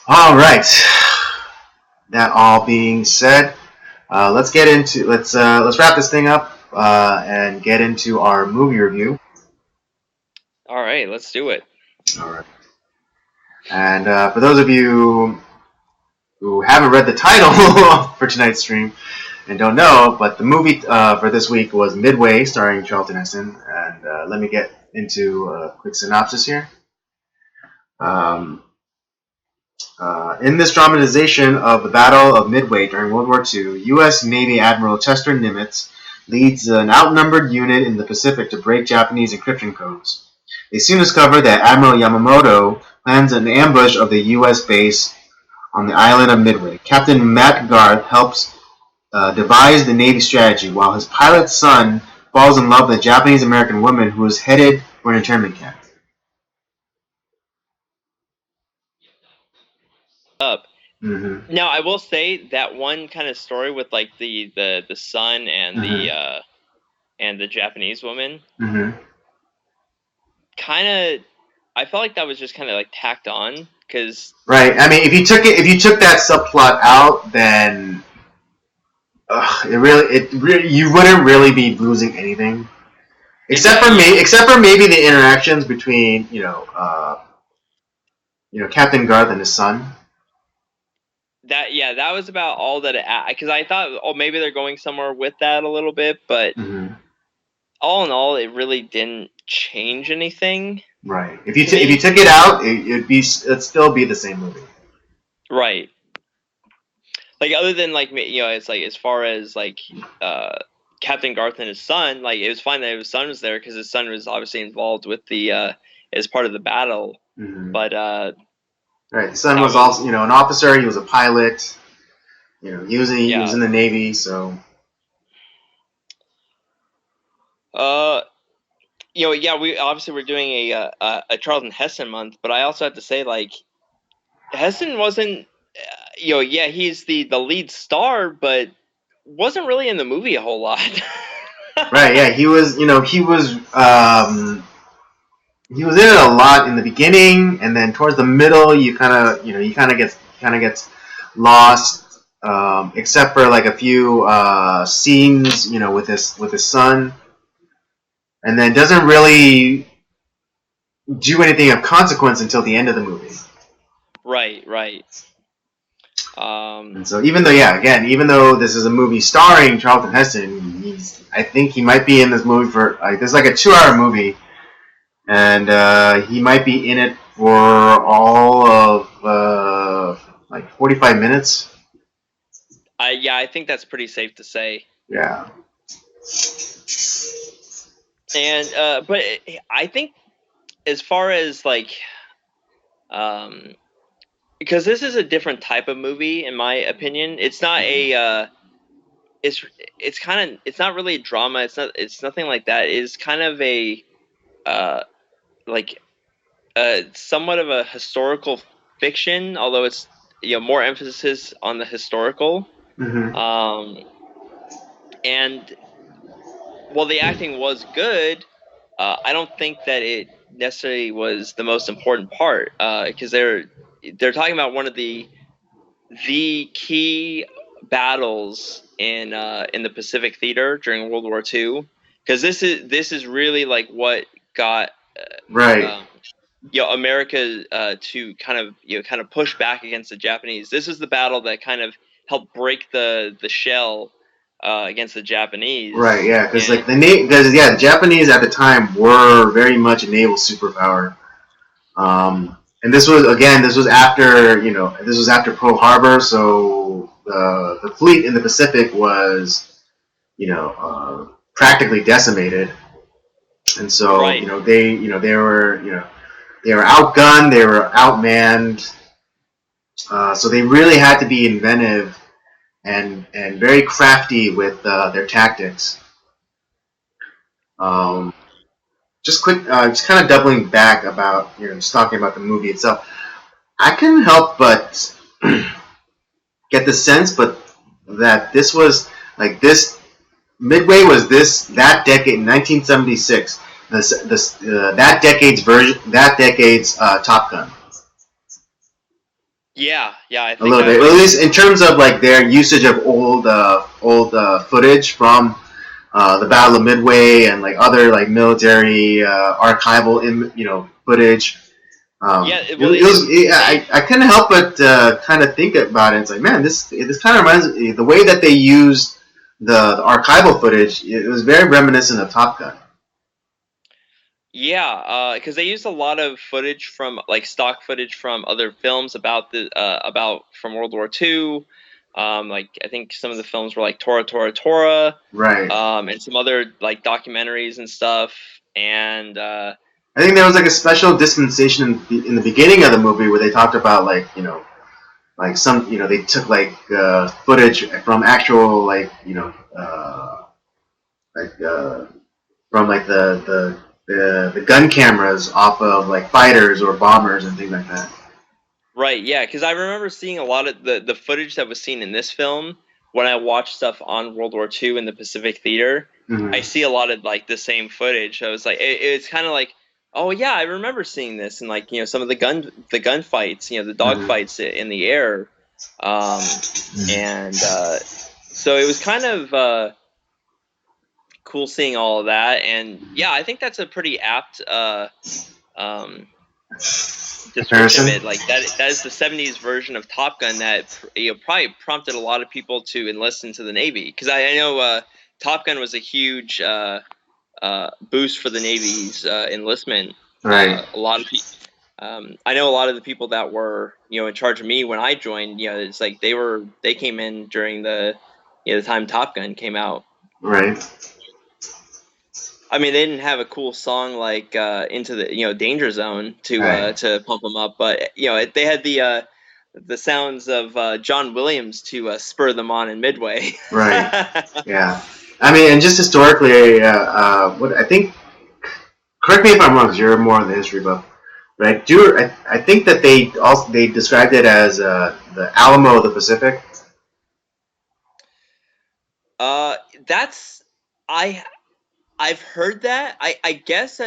All right. That all being said, let's wrap this thing up and get into our movie review. All right, let's do it. All right. And for those of you who haven't read the title for tonight's stream and don't know, but the movie for this week was Midway, starring Charlton Heston. And let me get into a quick synopsis here. In this dramatization of the Battle of Midway during World War II, U.S. Navy Admiral Chester Nimitz leads an outnumbered unit in the Pacific to break Japanese encryption codes. They soon discover that Admiral Yamamoto plans an ambush of the U.S. base on the island of Midway. Captain Matt Garth helps devise the Navy strategy, while his pilot's son falls in love with a Japanese-American woman who is headed for an internment camp. Up. Mm-hmm. Now, I will say that one kind of story with like the son and the Japanese woman, kind of, I felt like that was just kind of like tacked on because. Right. I mean, if you took that subplot out, then you wouldn't really be losing anything, except for maybe the interactions between Captain Garth and his son. That was about all that because I thought, maybe they're going somewhere with that a little bit, but all in all, it really didn't change anything. Right. If you took it out, it'd still be the same movie. Right. Like other than like it's like as far as like Captain Garth and his son, like it was fine that his son was there because his son was obviously involved with the as part of the battle, but. Right, his son was also, an officer. He was a pilot. He was in the Navy. So. We obviously we're doing a Charlton Heston month, but I also have to say like, Heston wasn't, he's the lead star, but wasn't really in the movie a whole lot. Right. Yeah, he was. He was in it a lot in the beginning, and then towards the middle, he kind of gets lost, except for like a few scenes, with his son, and then doesn't really do anything of consequence until the end of the movie. Right. And so even though this is a movie starring Charlton Heston, I think he might be in this movie for this is like a 2-hour movie. And he might be in it for all of like 45 minutes. I think that's pretty safe to say. Yeah. And but I think as far as like, because this is a different type of movie in my opinion. It's not a it's not really a drama. It's nothing like that. It's kind of a somewhat of a historical fiction, although it's more emphasis on the historical. And while the acting was good, I don't think that it necessarily was the most important part, because they're talking about one of the key battles in the Pacific Theater during World War II, because this is really like what got America to kind of push back against the Japanese. This is the battle that kind of helped break the shell against the Japanese. Right. Yeah. Because the Japanese at the time were very much a naval superpower. And this was after Pearl Harbor, so the fleet in the Pacific was, practically decimated, and so they were outgunned, they were outmanned, so they really had to be inventive and very crafty with their tactics. Just kind of doubling back about, just talking about the movie itself. I couldn't help but get the sense, that this was like this Midway was that decade in 1976. that decade's version, that decade's Top Gun. Yeah, I A think little bit, at least in terms of like their usage of old footage from the Battle of Midway and like other like military archival footage. I couldn't help but kind of think about it. It's like, man, this kind of reminds me, the way that they used the archival footage. It was very reminiscent of Top Gun. Yeah, because they used a lot of footage from like stock footage from other films about from World War II. Like I think some of the films were like Tora Tora Tora, Right. And some other like documentaries and stuff. And I think there was like a special dispensation in the beginning of the movie where they talked about like like some they took like footage from actual like like from like the gun cameras off of like fighters or bombers and things like that. right, yeah, because I remember seeing a lot of the footage that was seen in this film when I watched stuff on World War II in the Pacific Theater. Mm-hmm. I see a lot of like the same footage. I was like, it's kind of like, oh yeah, I remember seeing this, and like some of the gunfights, the dog fights in the air, and so it was kind of cool seeing all of that. And yeah, I think that's a pretty apt description of it. Like that is the '70s version of Top Gun that probably prompted a lot of people to enlist into the Navy, because I know Top Gun was a huge boost for the Navy's enlistment. Right. A lot of people. I know a lot of the people that were in charge of me when I joined. It's like they came in during the the time Top Gun came out. Right. I mean, they didn't have a cool song like "Into the Danger Zone" to pump them up, but they had the sounds of John Williams to spur them on in Midway. Right. Yeah. I mean, and just historically, what I think. Correct me if I'm wrong, because you're more in the history buff. Right? I think that they described it as the Alamo of the Pacific. That's I've heard that. I guess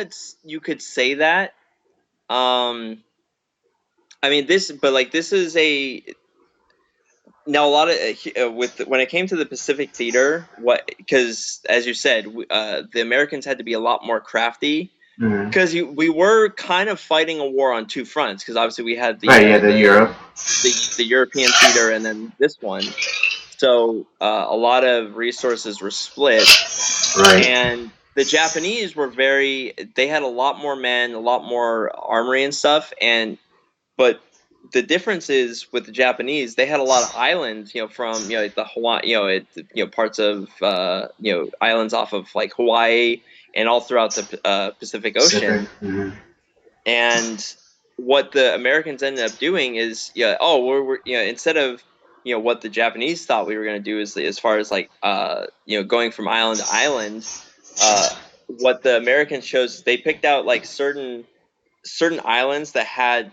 you could say that. I mean this is now a lot of when it came to the Pacific Theater, because as you said, the Americans had to be a lot more crafty, because we were kind of fighting a war on two fronts, because obviously we had the European theater and then this one. So a lot of resources were split, right? And the Japanese they had a lot more men, a lot more armory and stuff, but the difference is with the Japanese, they had a lot of islands, from the Hawaii, parts of islands off of like Hawaii and all throughout the Pacific Ocean. Mm-hmm. And what the Americans ended up doing is, we're instead of what the Japanese thought we were going to do is, as far as like going from island to island, what the Americans chose is they picked out like certain islands that had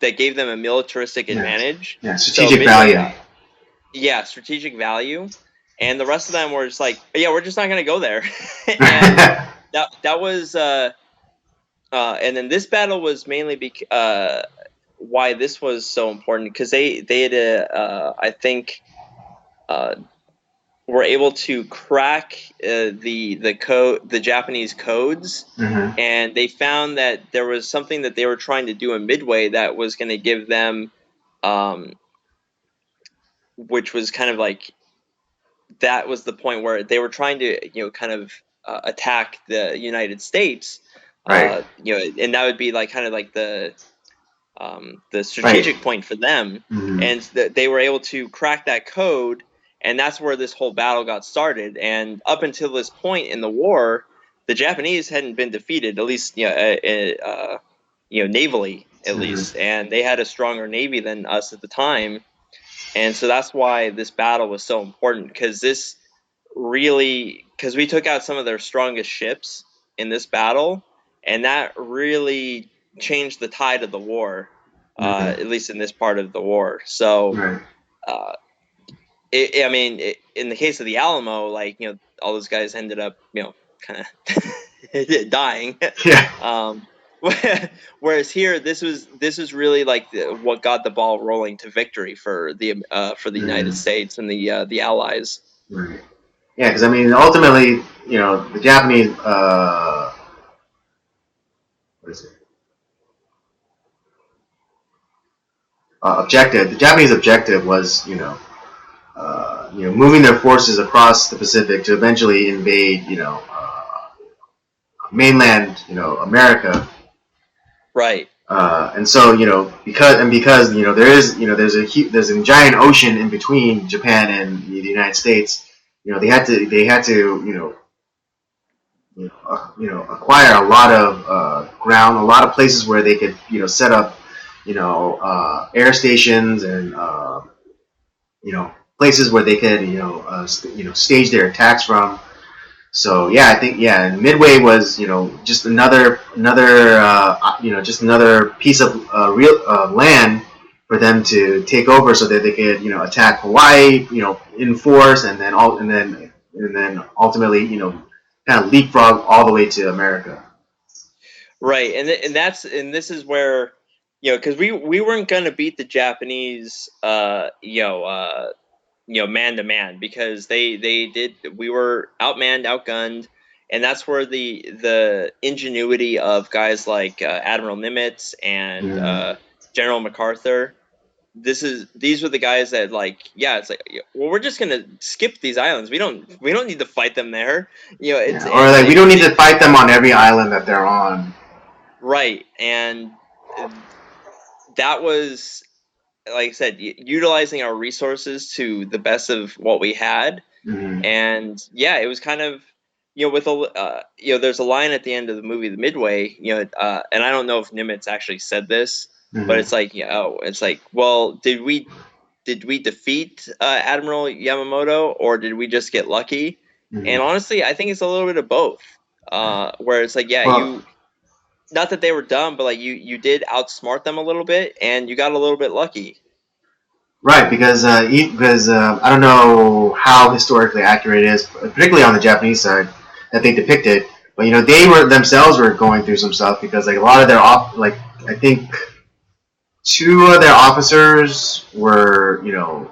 that gave them a militaristic advantage. Yeah, strategic value. Yeah, strategic value. And the rest of them were just like, yeah, we're just not going to go there. And that was, and then this battle was mainly why this was so important, because they had I think were able to crack the Japanese codes, and they found that there was something that they were trying to do in Midway that was going to give them, which was kind of like, that was the point where they were trying to kind of attack the United States, right? And that would be like kind of like the strategic point for them, and they were able to crack that code. And that's where this whole battle got started. And up until this point in the war, the Japanese hadn't been defeated, at least navally, at least, and they had a stronger navy than us at the time. And so that's why this battle was so important, because we took out some of their strongest ships in this battle, and that really changed the tide of the war, at least in this part of the war. So. In the case of the Alamo, like all those guys ended up, kind of dying. Yeah. Whereas here, this was really like what got the ball rolling to victory for the United States and the Allies. Right. Yeah, because I mean, ultimately, the Japanese, what is it? Objective. The Japanese objective was, moving their forces across the Pacific to eventually invade, mainland, America. Right. And so, because there's a giant ocean in between Japan and the United States. They had to acquire a lot of ground, a lot of places where they could set up air stations and places where they could stage their attacks from. So yeah, I think Midway was just another just another piece of real land for them to take over, so that they could attack Hawaii in force, and then ultimately kind of leapfrog all the way to America. Right, and this is where because we weren't going to beat the Japanese man to man, because they did. We were outmanned, outgunned, and that's where the ingenuity of guys like Admiral Nimitz and General MacArthur. These were the guys that it's like, well, we're just gonna skip these islands. We don't need to fight them there. Or we don't need to fight them on every island that they're on. Right, and that was, like I said, utilizing our resources to the best of what we had. Mm-hmm. And it was kind of with a there's a line at the end of the movie, The Midway, and I don't know if Nimitz actually said this, but it's like it's like, well, did we defeat Admiral Yamamoto, or did we just get lucky? And honestly, I think it's a little bit of both. Where it's like, not that they were dumb, but like you did outsmart them a little bit, and you got a little bit lucky. Right, because I don't know how historically accurate it is, particularly on the Japanese side, that they depict it. But they themselves were going through some stuff, because like a lot of their I think two of their officers were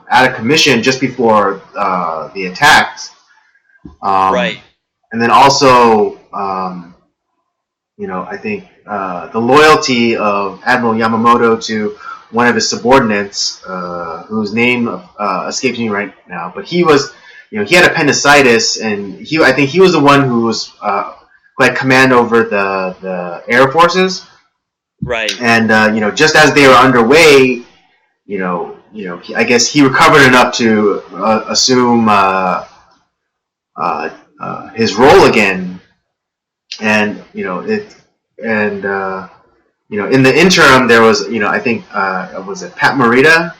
out of commission just before the attacks. Right. And then also I think the loyalty of Admiral Yamamoto to one of his subordinates, whose name escapes me right now, but he was, he had appendicitis, and I think he was the one who was who had command over the air forces. Right. And just as they were underway, I guess he recovered enough to assume his role again, and in the interim, there was, I think, was it Pat Morita,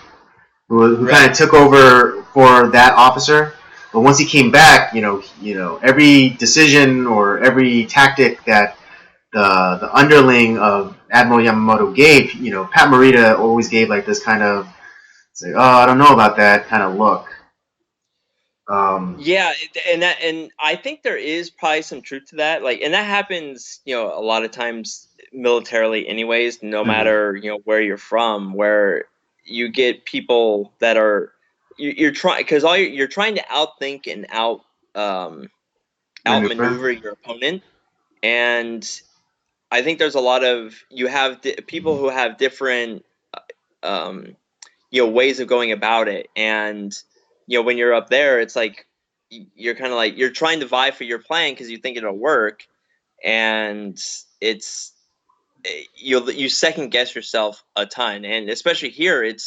who kind of took over for that officer. But once he came back, every decision or every tactic that the underling of Admiral Yamamoto gave, Pat Morita always gave like this kind of, say, oh, I don't know about that kind of look. And I think there is probably some truth to that. Like, and that happens, a lot of times militarily, anyways. No matter where you're from, where you get people that are you're trying, because you're trying to outthink and outmaneuver your opponent. And I think there's a lot of people who have different ways of going about it. And when you're up there, it's like you're kind of like you're trying to vie for your plan because you think it'll work, and it's you second guess yourself a ton. And especially here, it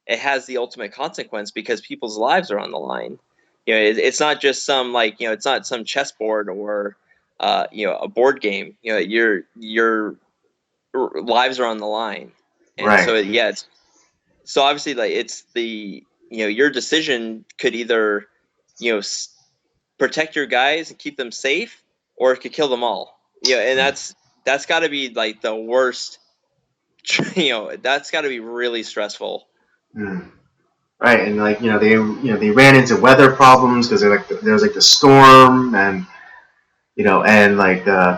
has the ultimate consequence, because people's lives are on the line. It's not just some it's not some chessboard or a board game. Your lives are on the line. And right. So so obviously, like, it's the your decision could either protect your guys and keep them safe, or it could kill them all. And that's got to be like the worst. That's got to be really stressful. right, and like they ran into weather problems because there was like the storm and and like the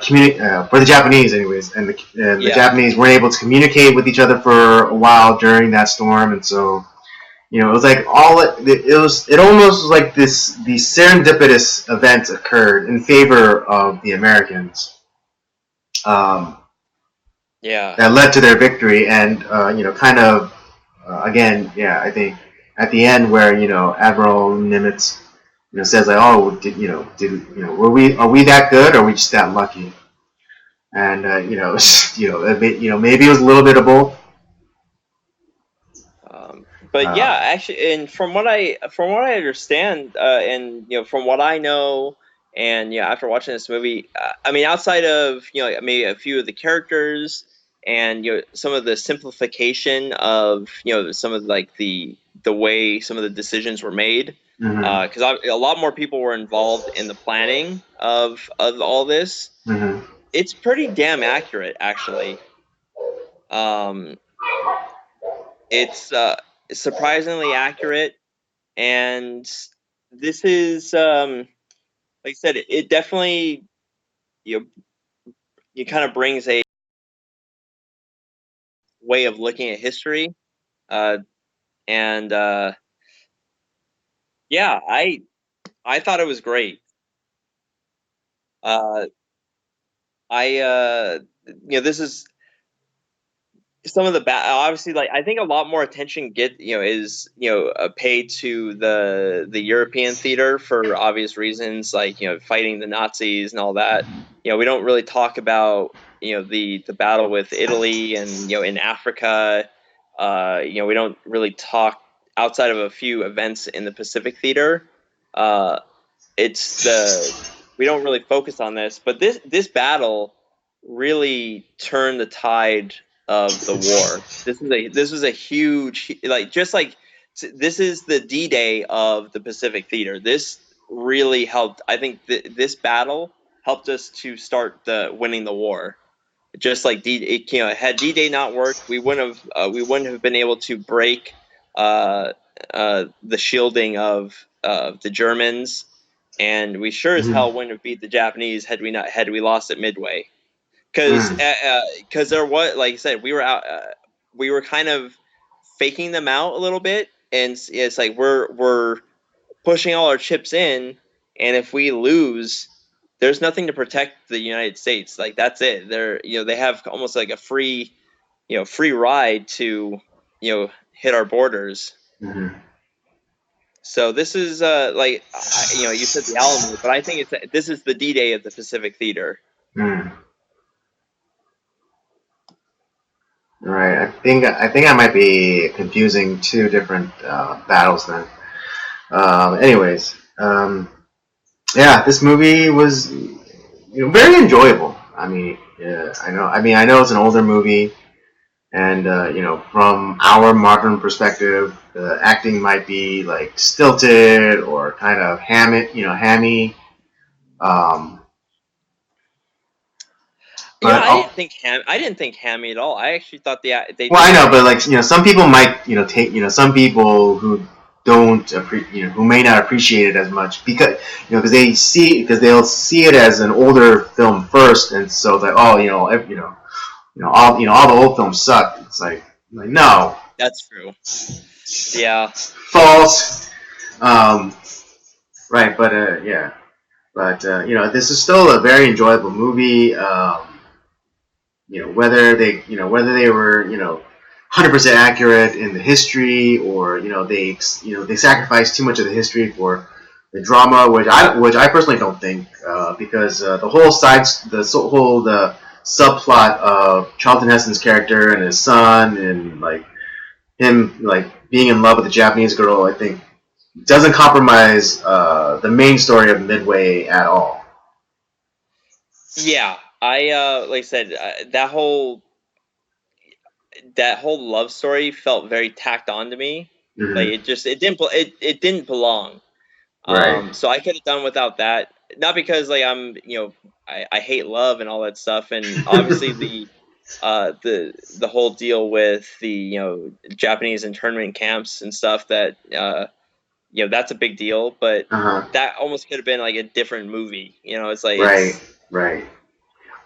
for the Japanese anyways, and the Yeah. Japanese weren't able to communicate with each other for a while during that storm, and so it was like it almost was like these serendipitous events occurred in favor of the Americans. Um, Yeah. that led to their victory, and kind of again, yeah, I think at the end where Admiral Nimitz says like, oh, are we that good, or are we just that lucky? And maybe it was a little bit of both. But yeah, Uh, actually, and from what I understand, and from what I know, and after watching this movie, I mean, outside of maybe a few of the characters and some of the simplification of some of like the way some of the decisions were made, mm-hmm, because a lot more people were involved in the planning of all this. mm-hmm, It's pretty damn accurate, actually. Um, it's surprisingly accurate, and this is like I said, it definitely you know, it kind of brings a way of looking at history, uh, and yeah, I thought it was great. Uh, I this is some of the obviously, like, I think a lot more attention is paid to the European theater for obvious reasons, like fighting the Nazis and all that. We don't really talk about the battle with Italy and in Africa. We don't really talk outside of a few events in the Pacific theater. uh it's the We don't really focus on this, but this battle really turned the tide of the war. This was a huge, like, just like this is the D-Day of the Pacific theater. This really helped. I think this battle helped us to start the winning the war. Just like had D-Day not worked, we wouldn't have been able to break uh, the shielding of the Germans, and we sure as mm-hmm, hell wouldn't have beat the Japanese had we lost at Midway. Because mm, there was, like I said, we were kind of faking them out a little bit, and it's like we're pushing all our chips in, and if we lose, there's nothing to protect the United States. Like, that's it. They have almost like a free ride to hit our borders. mm-hmm, So this is like, you said the Alamo, but I think this is the D-Day of the Pacific Theater. mm. Right. I think I might be confusing two different battles then. Anyways, yeah, this movie was very enjoyable. I mean, yeah, I know. I know it's an older movie, and from our modern perspective, the acting might be like stilted or kind of hammy. Um, Yeah, but I didn't think hammy at all. I actually thought they well, did I a know, but great. like some people might take some people who don't who may not appreciate it as much because they'll see it as an older film first, and so it's like, oh, all the old films suck. It's like no, That's true. Yeah. false. Um, right, but yeah, but this is still a very enjoyable movie. Whether they were 100% accurate in the history, or they sacrificed too much of the history for the drama, which I personally don't think, because the whole the subplot of Charlton Heston's character and his son, and like him like being in love with a Japanese girl, I think doesn't compromise the main story of Midway at all. Yeah. I like I said, that whole love story felt very tacked on to me. Like, Mm-hmm. it didn't belong. Right. So I could have done without that. Not because, like, I hate love and all that stuff, and obviously the whole deal with the Japanese internment camps and stuff that that's a big deal, but Uh-huh. that almost could have been like a different movie. It's like Right. Right.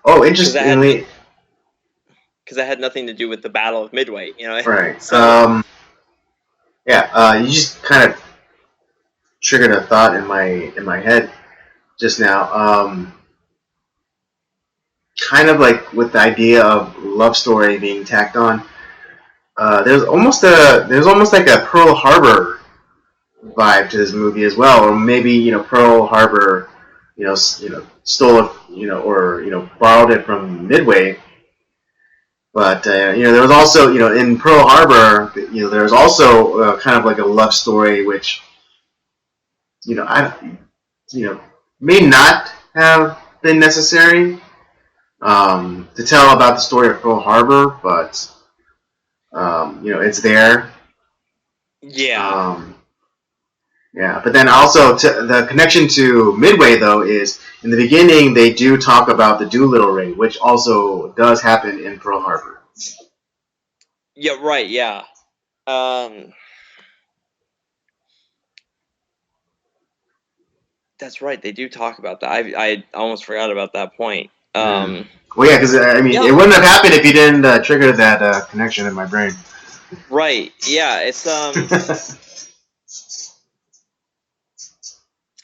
Oh, because interestingly. that had nothing to do with the Battle of Midway. Right. So Yeah. You just kind of triggered a thought in my head just now. Kind of like with the idea of love story being tacked on. There's almost like a Pearl Harbor vibe to this movie as well, or maybe Pearl Harbor, stole it, or borrowed it from Midway. But there was also in Pearl Harbor, there was also kind of like a love story, which I may not have been necessary to tell about the story of Pearl Harbor, but it's there. yeah, Yeah, but then also the connection to Midway though is in the beginning they do talk about the Doolittle ring, which also does happen in Pearl Harbor. yeah, right, yeah. That's right. They do talk about that. I almost forgot about that point. Well, yeah, because Yeah, it wouldn't have happened if you didn't trigger that connection in my brain. right. Yeah, it's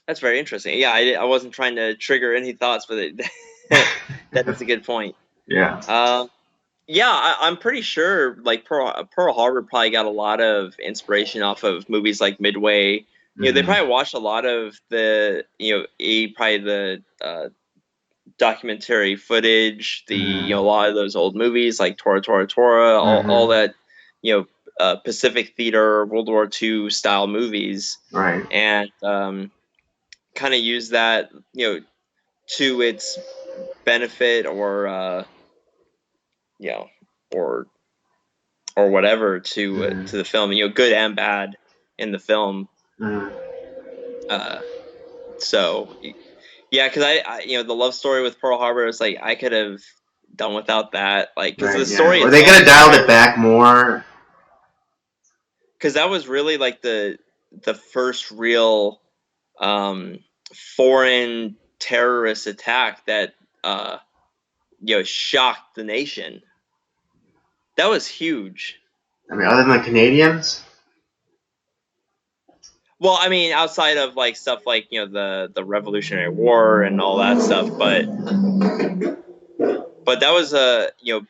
that's very interesting. Yeah, I wasn't trying to trigger any thoughts, but that is a good point. Yeah. Yeah, I'm pretty sure like Pearl Harbor probably got a lot of inspiration off of movies like Midway. They probably watched a lot of the probably the documentary footage, the a lot of those old movies like Tora Tora Tora, all that Pacific Theater, World War II style movies, Right. and kind of use that to its benefit or or whatever to the film, good and bad in the film. So yeah, because I the love story with Pearl Harbor is like I could have done without that, like because the Right. Yeah. story Or they itself could have dialed it back more. because that was really like the first real foreign terrorist attack that shocked the nation. That was huge. I mean, other than the Canadians. Well, I mean, outside of like stuff like the Revolutionary War and all that stuff, but that was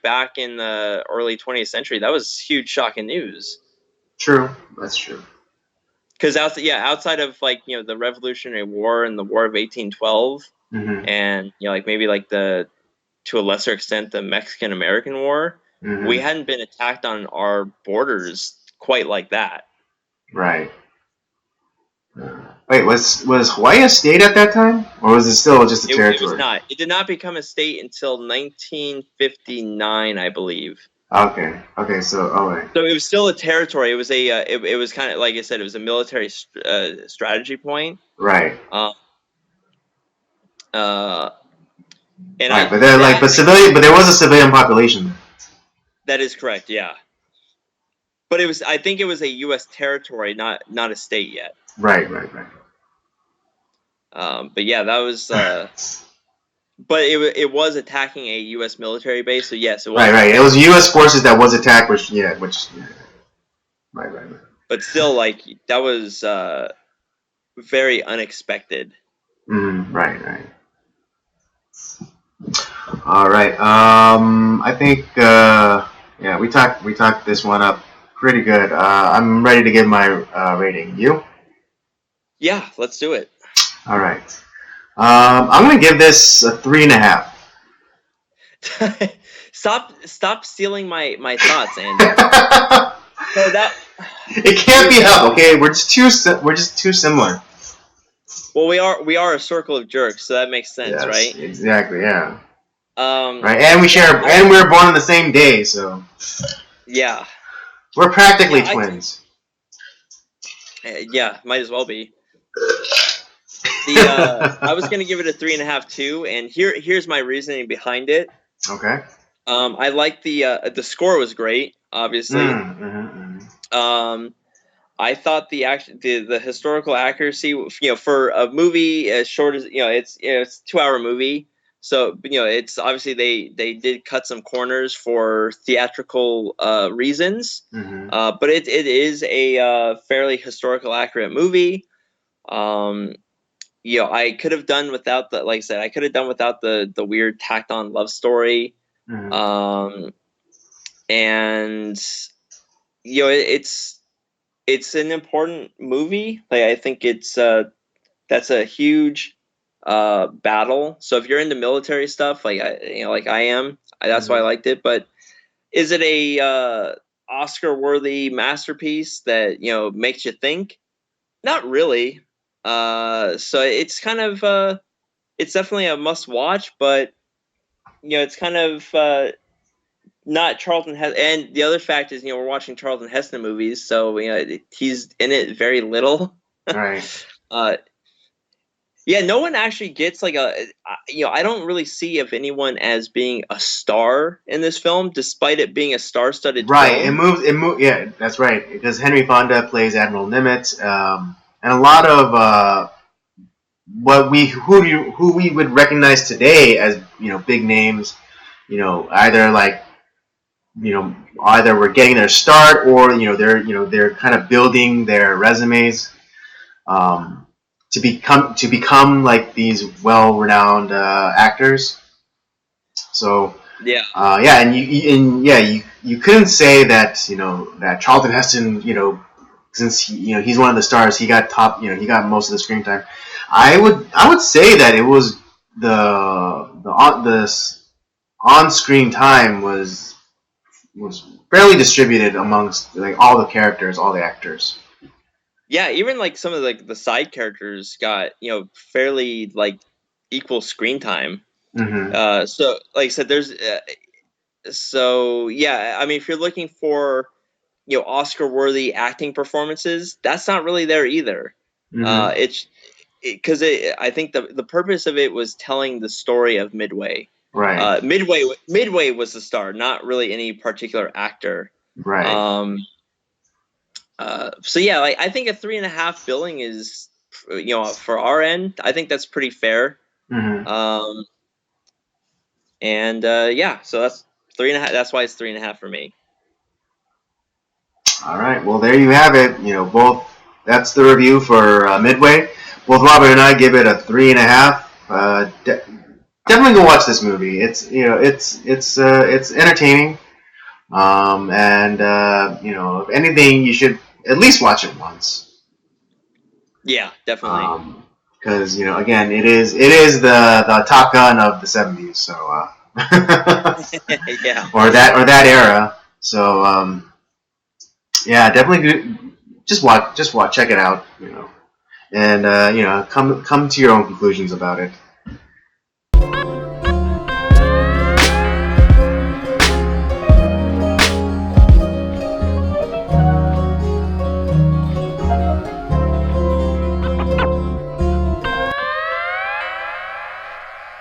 back in the early 20th century, that was huge, shocking news. True, that's true. Because outside of like the Revolutionary War and the War of 1812, and like maybe like to a lesser extent the Mexican American War, we hadn't been attacked on our borders quite like that. Right. Wait, was Hawaii a state at that time, or was it still just a territory? It was not. It did not become a state until 1959, I believe. Okay. Okay. So, okay. So it was still a territory. It was it was kind of like I said. It was a military strategy point. Right. And right, but there but there was a civilian population there. That is correct. Yeah. But I think it was a U.S. territory, not a state yet. Right. But yeah, that was. But it was attacking a U.S. military base, so yes, it was. Right. It was U.S. forces that was attacked, Right. But still, like that was very unexpected. Right. All right. I think we talked this one up pretty good. I'm ready to give my rating. You? Yeah, let's do it. All right. I'm gonna give this a 3.5. Stop stealing my thoughts, Andy. So that it can't be helped. Okay, we're just too similar. Well, we are a circle of jerks, so that makes sense, yes, right? Exactly. Yeah. Right, and we were born on the same day, so yeah, we're practically twins. Yeah, might as well be. I was gonna give it a 3.5 too, and here's my reasoning behind it. Okay. I like the score was great, obviously. Um, I thought the historical accuracy, for a movie as short as it's 2 hour movie, so it's obviously they did cut some corners for theatrical reasons, but it is a fairly historical accurate movie. Um, I could have done without like I said, I could have done without the weird tacked on love story. Um, and it's an important movie. Like I think it's that's a huge battle. So if you're into military stuff, like I am, that's why I liked it. But is it a Oscar worthy masterpiece that makes you think? Not really. So it's kind of it's definitely a must watch, but it's kind of not Charlton Heston. And the other fact is, we're watching Charlton Heston movies, so he's in it very little. Right. Yeah, no one actually gets like I don't really see of anyone as being a star in this film, despite it being a star-studded Right. film. It moves. Yeah, that's right. Because Henry Fonda plays Admiral Nimitz, and a lot of who we would recognize today as big names, either either we're getting their start or they're kind of building their resumes to become like these well-renowned actors. So Yeah, yeah, you couldn't say that that Charlton Heston since he's one of the stars, he got he got most of the screen time. I would say that it was the on screen time was fairly distributed amongst like all the characters, all the actors. yeah. Even like some of the side characters got fairly like equal screen time. So like I said, there's so yeah. I mean, if you're looking for Oscar worthy acting performances, that's not really there either. It's because I think the purpose of it was telling the story of Midway. Right. Midway was the star, not really any particular actor. Right. So yeah, like I think a 3.5 billing is for our end, I think that's pretty fair. And yeah, so that's 3.5. That's why it's 3.5 for me. All right. Well, there you have it. Both. That's the review for Midway. Both Robert and I give it a 3.5. Definitely go watch this movie. It's entertaining. And if anything, you should at least watch it once. Yeah, definitely. Because again, it is the Top Gun of the '70s. So Yeah. or that era. So yeah, definitely just watch, check it out. And come to your own conclusions about it.